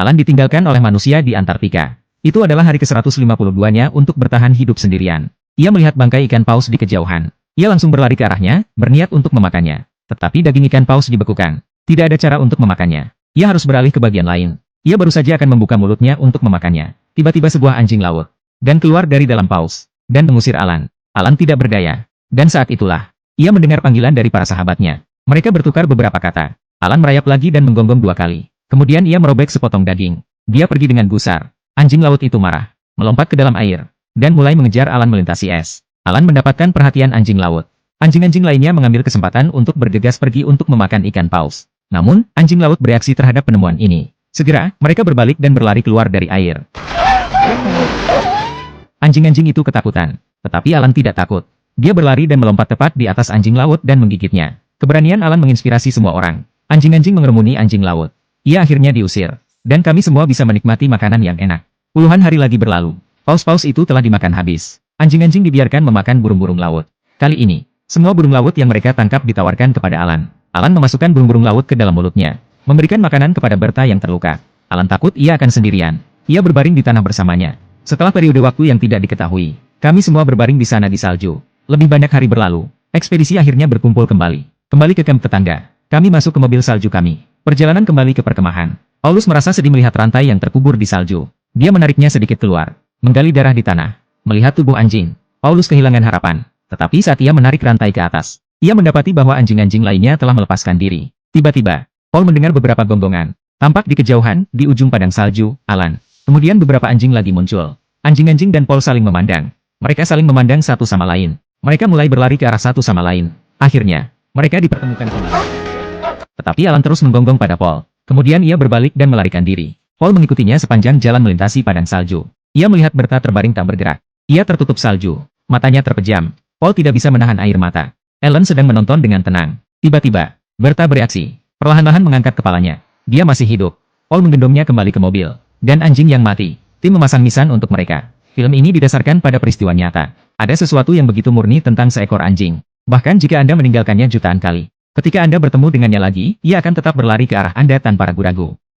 Alan ditinggalkan oleh manusia di Antartika. Itu adalah hari ke-152-nya untuk bertahan hidup sendirian. Ia melihat bangkai ikan paus di kejauhan. Ia langsung berlari ke arahnya, berniat untuk memakannya. Tetapi daging ikan paus dibekukan. Tidak ada cara untuk memakannya. Ia harus beralih ke bagian lain. Ia baru saja akan membuka mulutnya untuk memakannya. Tiba-tiba sebuah anjing laut dan keluar dari dalam paus dan mengusir Alan. Alan tidak berdaya. Dan saat itulah, ia mendengar panggilan dari para sahabatnya. Mereka bertukar beberapa kata. Alan merayap lagi dan menggonggong 2 kali. Kemudian ia merobek sepotong daging. Dia pergi dengan gusar. Anjing laut itu marah, melompat ke dalam air, dan mulai mengejar Alan melintasi es. Alan mendapatkan perhatian anjing laut. Anjing-anjing lainnya mengambil kesempatan untuk bergegas pergi untuk memakan ikan paus. Namun, anjing laut bereaksi terhadap penemuan ini. Segera, mereka berbalik dan berlari keluar dari air. Anjing-anjing itu ketakutan. Tetapi Alan tidak takut. Dia berlari dan melompat tepat di atas anjing laut dan menggigitnya. Keberanian Alan menginspirasi semua orang. Anjing-anjing mengerumuni anjing laut. Ia akhirnya diusir. Dan kami semua bisa menikmati makanan yang enak. Puluhan hari lagi berlalu. Paus-paus itu telah dimakan habis. Anjing-anjing dibiarkan memakan burung-burung laut. Kali ini, semua burung laut yang mereka tangkap ditawarkan kepada Alan. Alan memasukkan burung-burung laut ke dalam mulutnya. Memberikan makanan kepada Berta yang terluka. Alan takut ia akan sendirian. Ia berbaring di tanah bersamanya. Setelah periode waktu yang tidak diketahui, kami semua berbaring di sana di salju. Lebih banyak hari berlalu. Ekspedisi akhirnya berkumpul kembali. Kembali ke kamp tetangga. Kami masuk ke mobil salju kami. Perjalanan kembali ke perkemahan. Paulus merasa sedih melihat rantai yang terkubur di salju. Dia menariknya sedikit keluar. Menggali darah di tanah. Melihat tubuh anjing. Paulus kehilangan harapan. Tetapi saat ia menarik rantai ke atas, ia mendapati bahwa anjing-anjing lainnya telah melepaskan diri. Tiba-tiba, Paul mendengar beberapa gonggongan. Tampak di kejauhan, di ujung padang salju, Alan. Kemudian beberapa anjing lagi muncul. Anjing-anjing dan Paul saling memandang. Mereka saling memandang satu sama lain. Mereka mulai berlari ke arah satu sama lain. Akhirnya, mereka dipertemukan kembali. Tetapi Alan terus menggonggong pada Paul. Kemudian ia berbalik dan melarikan diri. Paul mengikutinya sepanjang jalan melintasi padang salju. Ia melihat Berta terbaring tak bergerak. Ia tertutup salju. Matanya terpejam. Paul tidak bisa menahan air mata. Ellen sedang menonton dengan tenang. Tiba-tiba, Berta bereaksi. Perlahan-lahan mengangkat kepalanya. Dia masih hidup. Paul menggendongnya kembali ke mobil. Dan anjing yang mati. Tim memasang nisan untuk mereka. Film ini didasarkan pada peristiwa nyata. Ada sesuatu yang begitu murni tentang seekor anjing. Bahkan jika Anda meninggalkannya jutaan kali. Ketika Anda bertemu dengannya lagi, ia akan tetap berlari ke arah Anda tanpa ragu-ragu.